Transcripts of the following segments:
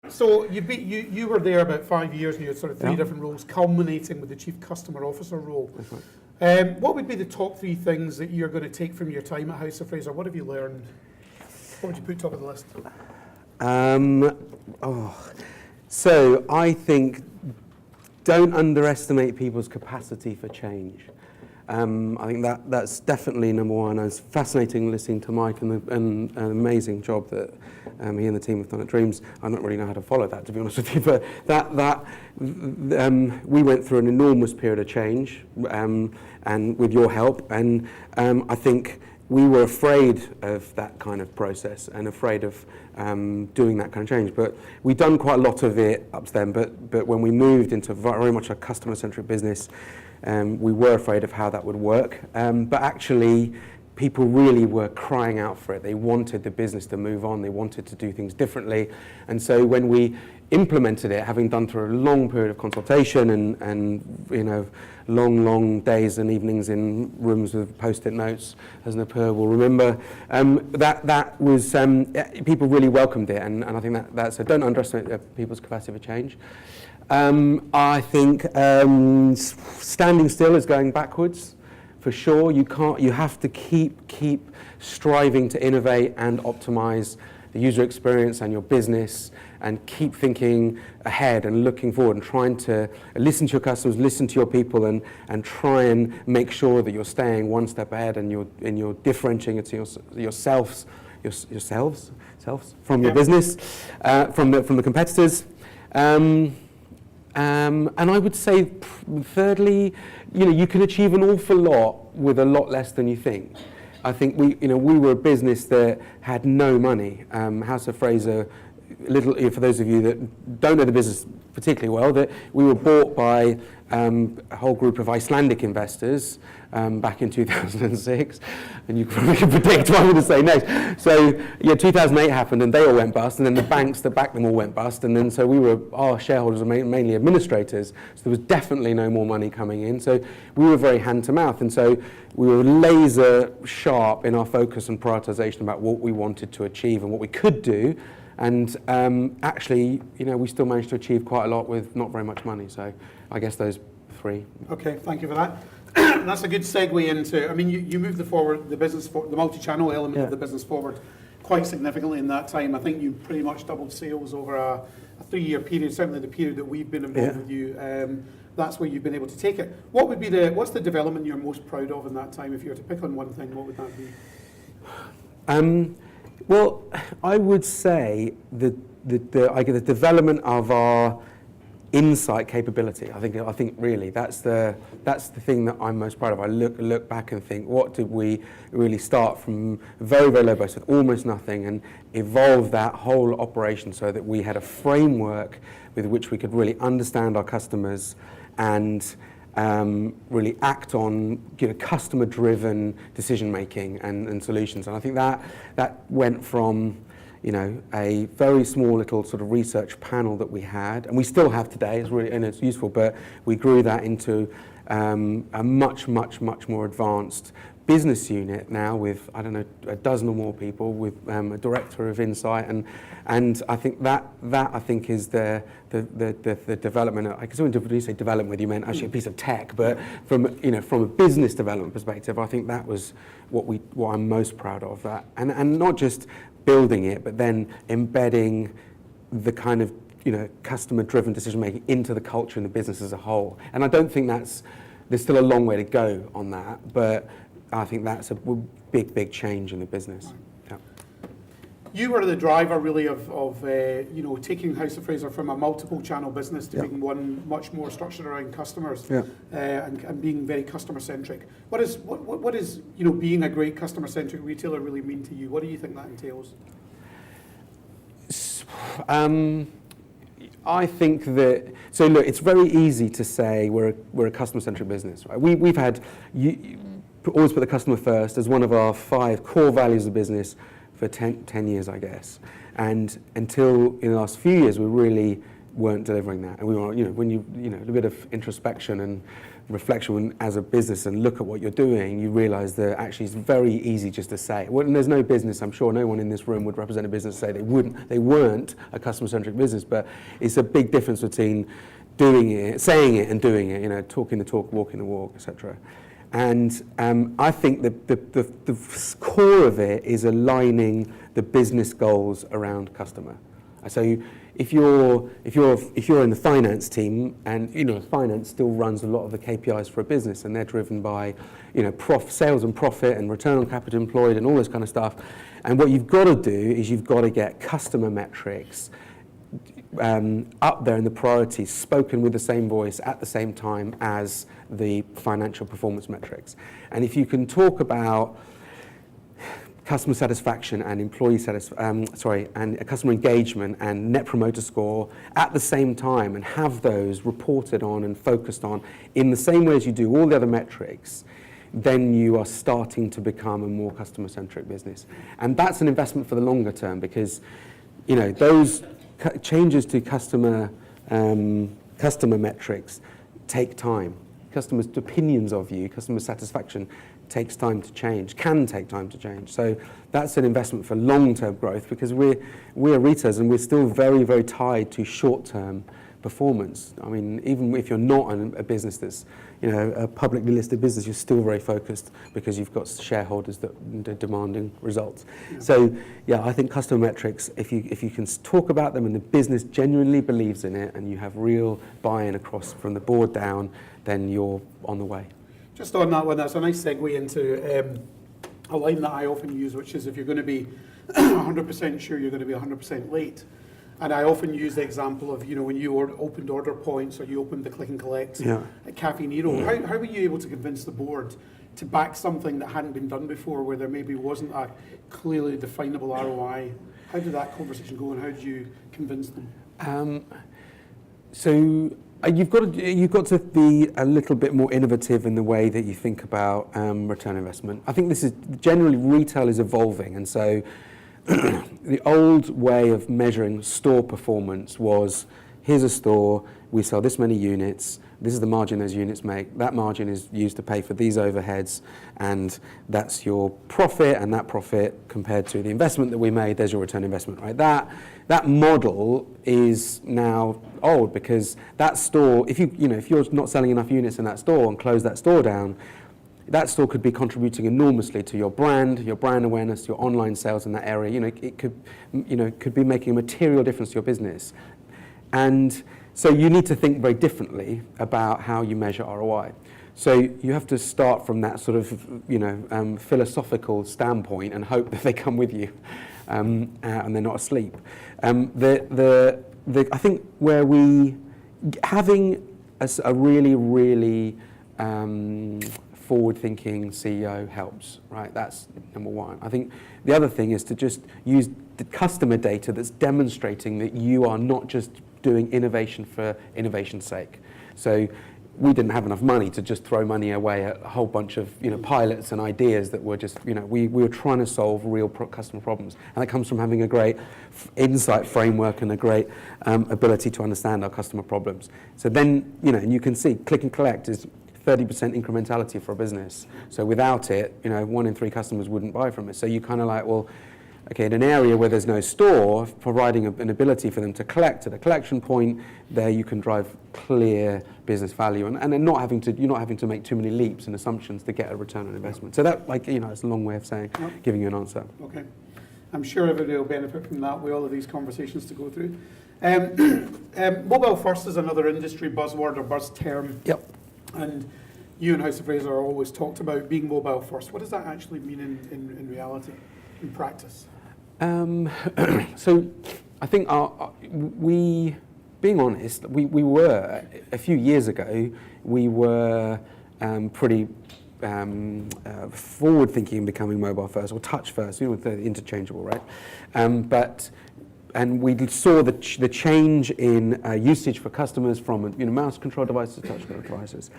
So you were there about 5 years and you had sort of three different roles, culminating with the Chief Customer Officer role. That's right. What would be the top three things that you're going to take from your time at House of Fraser? What have you learned? What would you put top of the list? So I think don't underestimate people's capacity for change. I think that's definitely number one. It's fascinating listening to Mike and an amazing job that he and the team have done at Dreams. I don't really know how to follow that, to be honest with you, but we went through an enormous period of change, and with your help, and I think we were afraid of that kind of process and afraid of doing that kind of change. But we've done quite a lot of it up to then, but when we moved into very much a customer-centric business, we were afraid of how that would work. But actually, people really were crying out for it. They wanted the business to move on. They wanted to do things differently. And so when we implemented it, having done through a long period of consultation and you know, long days and evenings in rooms with post-it notes, as Napur will remember, that was, people really welcomed it. And I think so don't underestimate people's capacity for change. I think standing still is going backwards. For sure, you have to keep striving to innovate and optimize the user experience and your business, and keep thinking ahead and looking forward and trying to listen to your customers, listen to your people, and try and make sure that you're staying one step ahead and you're differentiating it to yourselves from your business, from the competitors. And I would say, thirdly, you can achieve an awful lot with a lot less than you think. I think we were a business that had no money. House of Fraser, for those of you that don't know the business particularly well, that we were bought by a whole group of Icelandic investors back in 2006, and you can predict what I'm going to say next. So 2008 happened, and they all went bust, and then the banks that backed them all went bust, and then so our shareholders were mainly administrators, so there was definitely no more money coming in. So we were very hand to mouth, and so we were laser sharp in our focus and prioritization about what we wanted to achieve and what we could do. And actually, we still managed to achieve quite a lot with not very much money. So I guess those three. Okay, thank you for that. That's a good segue into, you moved the multi-channel element of the business forward quite significantly in that time. I think you pretty much doubled sales over a 3-year period, certainly the period that we've been involved with you. That's where you've been able to take it. What's the development you're most proud of in that time? If you were to pick on one thing, what would that be? Well, I would say the development of our insight capability. I think really that's the thing that I'm most proud of. I look back and think, what did we really start from very, very low base with almost nothing, and evolve that whole operation so that we had a framework with which we could really understand our customers and really act on customer-driven decision-making and solutions. And I think that went from a very small little sort of research panel that we had, and we still have today, it's useful, but we grew that into a much more advanced business unit now with, I don't know, a dozen or more people, with a director of insight, and I think that I think is the development. I guess when you say development, whether you meant actually a piece of tech, but from a business development perspective, I think that was what I'm most proud of. That and not just building it, but then embedding the kind of customer-driven decision-making into the culture and the business as a whole. And I don't think there's still a long way to go on that, but I think that's a big change in the business. Yeah. You were the driver really of taking House of Fraser from a multiple channel business to being one much more structured around customers, and being very customer centric. What is being a great customer centric retailer really mean to you? What do you think that entails? I think that, so look, it's very easy to say we're a customer centric business, right? We've had always put the customer first as one of our 5 core values of business for 10 years, I guess. And until in the last few years, we're really weren't delivering that. And we were, when a bit of introspection and reflection as a business and look at what you're doing, you realise that actually it's very easy just to say. Well, and there's no business, I'm sure no one in this room would represent a business say they weren't a customer-centric business, but it's a big difference between doing it, saying it and doing it, talking the talk, walking the walk, etc. And I think the core of it is aligning the business goals around customer. So if you're in the finance team, and finance still runs a lot of the KPIs for a business, and they're driven by sales and profit and return on capital employed and all this kind of stuff. And what you've got to do is you've got to get customer metrics up there in the priorities, spoken with the same voice at the same time as the financial performance metrics. And if you can talk about customer satisfaction and and customer engagement and net promoter score at the same time, and have those reported on and focused on in the same way as you do all the other metrics, then you are starting to become a more customer-centric business. And that's an investment for the longer term, because those changes to customer metrics take time. Customers' opinions of you, customer satisfaction takes time to change, can take time to change. So that's an investment for long-term growth, because we're retailers and we're still very, very tied to short-term performance. I mean, even if you're not a business that's a publicly listed business, you're still very focused because you've got shareholders that are demanding results. Yeah. So I think customer metrics, if you can talk about them and the business genuinely believes in it and you have real buy-in across from the board down, then you're on the way. Just on that one, that's a nice segue into a line that I often use, which is if you're going to be 100% sure you're going to be 100% late. And I often use the example of, when you opened order points or you opened the click and collect at Cafe Nero. How were you able to convince the board to back something that hadn't been done before, where there maybe wasn't a clearly definable ROI? How did that conversation go, and how did you convince them? You've got to be a little bit more innovative in the way that you think about return on investment. I think this is generally retail is evolving, and so the old way of measuring store performance was, here's a store, we sell this many units, this is the margin those units make, that margin is used to pay for these overheads, and that's your profit, and that profit compared to the investment that we made, there's your return on investment, right? That model is now old, because that store, if you're not selling enough units in that store and close that store down, that store could be contributing enormously to your brand awareness, your online sales in that area. It could be making a material difference to your business. And so you need to think very differently about how you measure ROI. So you have to start from that sort of, philosophical standpoint and hope that they come with you, and they're not asleep. I think having a really, really forward-thinking CEO helps, right? That's number one. I think the other thing is to just use the customer data that's demonstrating that you are not just doing innovation for innovation's sake. So we didn't have enough money to just throw money away at a whole bunch of pilots and ideas that were just, we were trying to solve real customer problems. And that comes from having a great insight framework and a great ability to understand our customer problems. So then, and you can see click and collect is 30% incrementality for a business. So without it, 1 in 3 customers wouldn't buy from us. So you kind of like, well, okay, in an area where there's no store, providing an ability for them to collect at a collection point, there you can drive clear business value, and you're not having to make too many leaps and assumptions to get a return on investment. So that, it's a long way of saying, giving you an answer. Okay. I'm sure everybody will benefit from that with all of these conversations to go through. Mobile first is another industry buzzword or buzz term. Yep. And you and House of Fraser are always talked about being mobile first. What does that actually mean in reality, in practice? So I think being honest, we were, a few years ago, we were pretty forward-thinking in becoming mobile first, or touch first, they're interchangeable, right? And we saw the change in usage for customers from mouse control devices to touch control devices.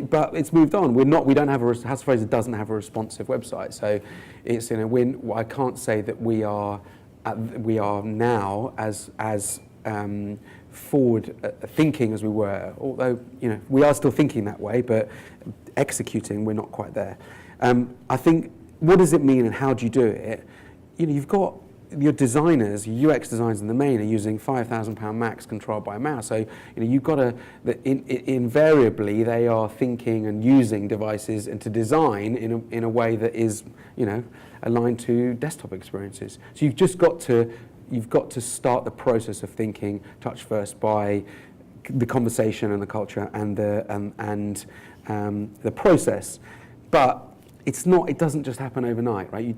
But it's moved on. House of Fraser doesn't have a responsive website, so it's I can't say that we are now as forward thinking as we were, although we are still thinking that way, but executing, we're not quite there. I think, what does it mean and how do you do it? You've got your designers, your UX designers in the main are using £5,000 Macs controlled by a mouse. So you've got to, invariably they are thinking and using devices and to design in a way that is aligned to desktop experiences. So you've got to start the process of thinking touch first by the conversation and the culture and the process, but it doesn't just happen overnight, right?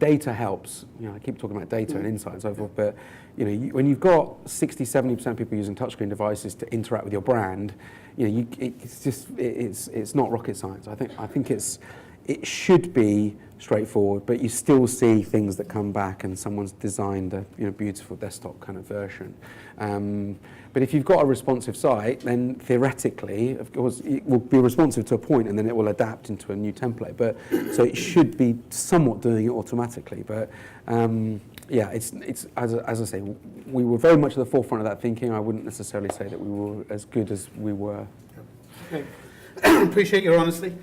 Data helps. I keep talking about data and insight and so forth, but when you've got 60-70% of people using touchscreen devices to interact with your brand, it's not rocket science. I think it should be straightforward, but you still see things that come back and someone's designed a beautiful desktop kind of version. But if you've got a responsive site, then theoretically, of course, it will be responsive to a point, and then it will adapt into a new template. But so it should be somewhat doing it automatically. But it's as I say, we were very much at the forefront of that thinking. I wouldn't necessarily say that we were as good as we were. Okay. Appreciate your honesty.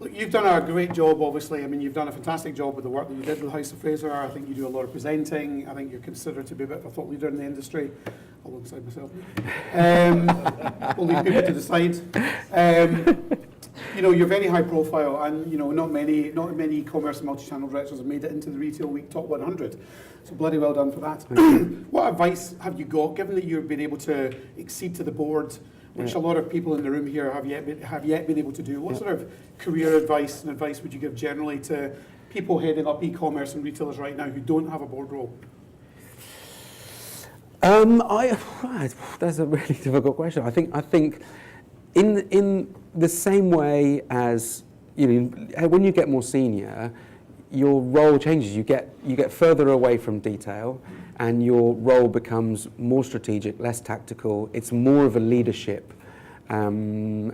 Look, you've done a great job, obviously. I mean, you've done a fantastic job with the work that you did with House of Fraser. I think you do a lot of presenting. I think you're considered to be a bit of a thought leader in the industry, alongside myself. We'll leave people to decide. You're very high profile, and not many e-commerce and multi-channel directors have made it into the Retail Week Top 100. So bloody well done for that. What advice have you got, given that you've been able to exceed to the board, which a lot of people in the room here have yet been able to do? What sort of career advice would you give generally to people heading up e-commerce and retailers right now who don't have a board role? That's a really difficult question. I think in the same way as when you get more senior, your role changes. You get further away from detail, and your role becomes more strategic, less tactical. It's more of a leadership role.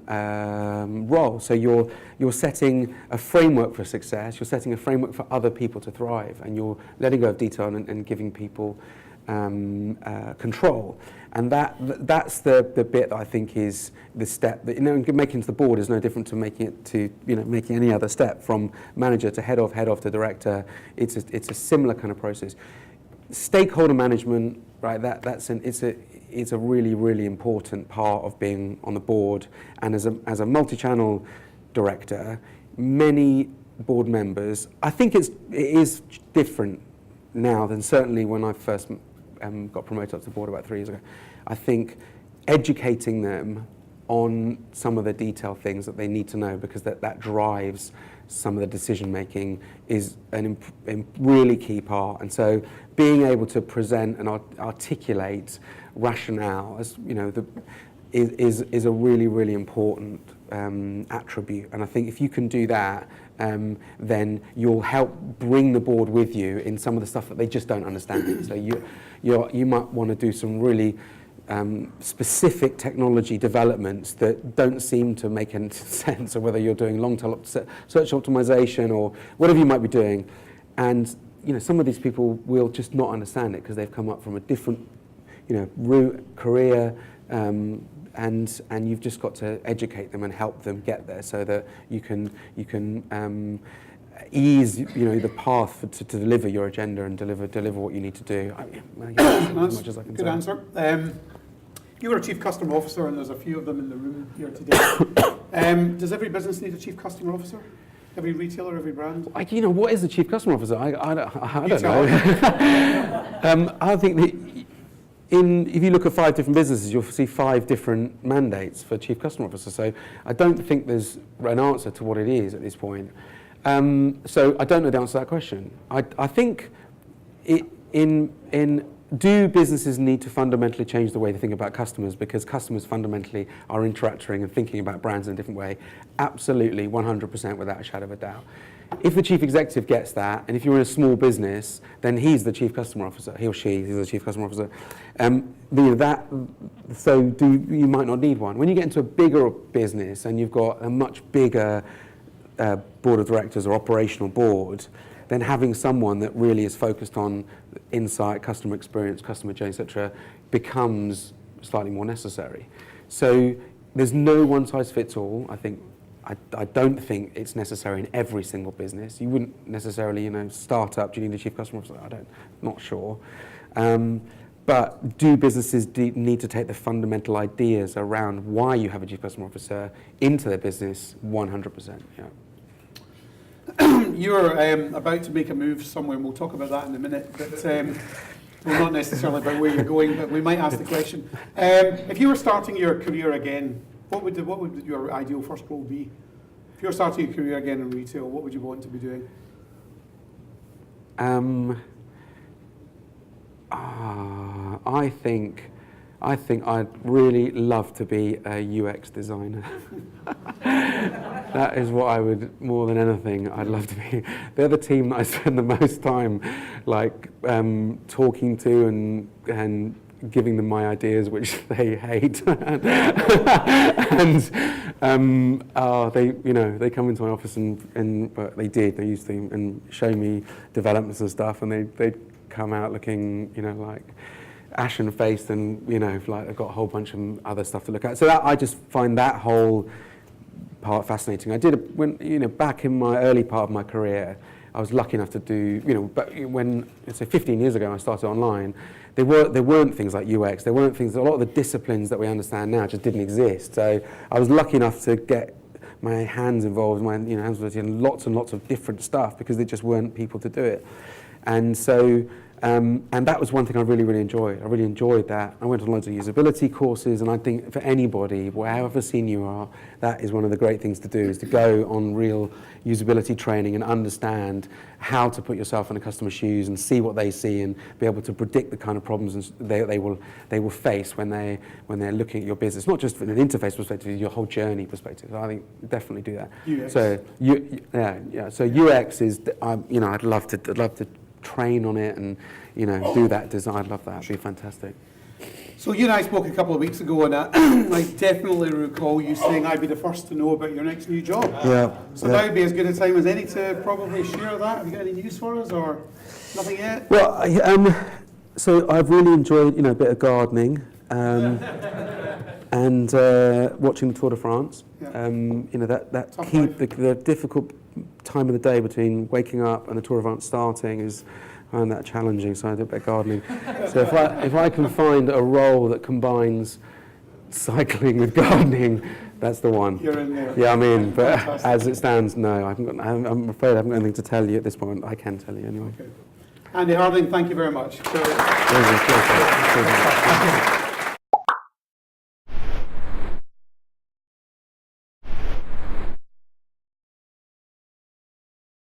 So you're setting a framework for success. You're setting a framework for other people to thrive, and you're letting go of detail and giving people control. And that's the bit that I think is the step that making to the board is no different to making it to making any other step from manager to head of to director. It's a similar kind of process. Stakeholder management, right? It's a really, really important part of being on the board. And as a multi-channel director, many board members, I think it is different now than certainly when I first got promoted up to the board about 3 years ago. I think educating them on some of the detailed things that they need to know, because that drives some of the decision making, is a really key part. And so being able to present and articulate rationale is a really, really important attribute. And I think if you can do that, then you'll help bring the board with you in some of the stuff that they just don't understand. So you might want to do some really specific technology developments that don't seem to make any sense, or whether you're doing long-tail search optimization or whatever you might be doing. And some of these people will just not understand it because they've come up from a different route, career, and you've just got to educate them and help them get there, so that you can ease the path to deliver your agenda and deliver what you need to do. As much as I can good say. Answer. You were a chief customer officer, and there's a few of them in the room here today. Does every business need a chief customer officer? Every retailer, every brand? What is a chief customer officer? I don't know. I think that if you look at 5 different businesses, you'll see 5 different mandates for chief customer officer. So I don't think there's an answer to what it is at this point. So I don't know the answer to that question. I think do businesses need to fundamentally change the way they think about customers, because customers fundamentally are interacting and thinking about brands in a different way? Absolutely, 100%, without a shadow of a doubt. If the chief executive gets that, and if you're in a small business, then he's the chief customer officer. He or she is the chief customer officer. You might not need one. When you get into a bigger business and you've got a much bigger board of directors or operational board, then having someone that really is focused on insight, customer experience, customer journey, etc., becomes slightly more necessary. So there's no one size fits all. I don't think it's necessary in every single business. You wouldn't necessarily, start up, do you need a chief customer officer? Not sure. But do businesses need to take the fundamental ideas around why you have a chief customer officer into their business? 100%, yeah. You're about to make a move somewhere, and we'll talk about that in a minute, but well, not necessarily about where you're going, but we might ask the question. If you were starting your career again, what would your ideal first role be? If you were starting your career again in retail, what would you want to be doing? I think I'd really love to be a UX designer. That is what I would, more than anything, I'd love to be. They're the team that I spend the most time, talking to and giving them my ideas, which they hate. They come into my office but they used to, and show me developments and stuff, and they'd come out looking, ashen-faced, and they've got a whole bunch of other stuff to look at. So I just find that whole part fascinating. I did back in my early part of my career, I was lucky enough to do, but when 15 years ago I started online, there weren't things like UX. There weren't things. A lot of the disciplines that we understand now just didn't exist. So I was lucky enough to get my hands involved, hands in lots and lots of different stuff because there just weren't people to do it, and so. And that was one thing I really, really enjoyed. I really enjoyed that. I went on loads of usability courses, and I think for anybody, however senior you are, that is one of the great things to do, is to go on real usability training and understand how to put yourself in a customer's shoes and see what they see and be able to predict the kind of problems they will face when they're looking at your business, not just from an interface perspective, your whole journey perspective. So I think definitely do that. UX. So So UX is, I'd love to train on it and do that design. I'd love that. It'd be fantastic. So you and I spoke a couple of weeks ago, and I definitely recall you saying I'd be the first to know about your next new job. Yeah. So now would be as good a time as any to probably share that. Have you got any news for us, or nothing yet? Well, so I've really enjoyed a bit of gardening and watching the Tour de France. Yeah. The difficult time of the day between waking up and the Tour de France starting is. I find that challenging, so I do a bit of gardening. So if I can find a role that combines cycling with gardening, that's the one. You're in there. Yeah, I'm in. But as it stands, no. I'm afraid I haven't got anything to tell you at this point. I can tell you anyway. Okay. Andy Harding, thank you very much. Pleasure.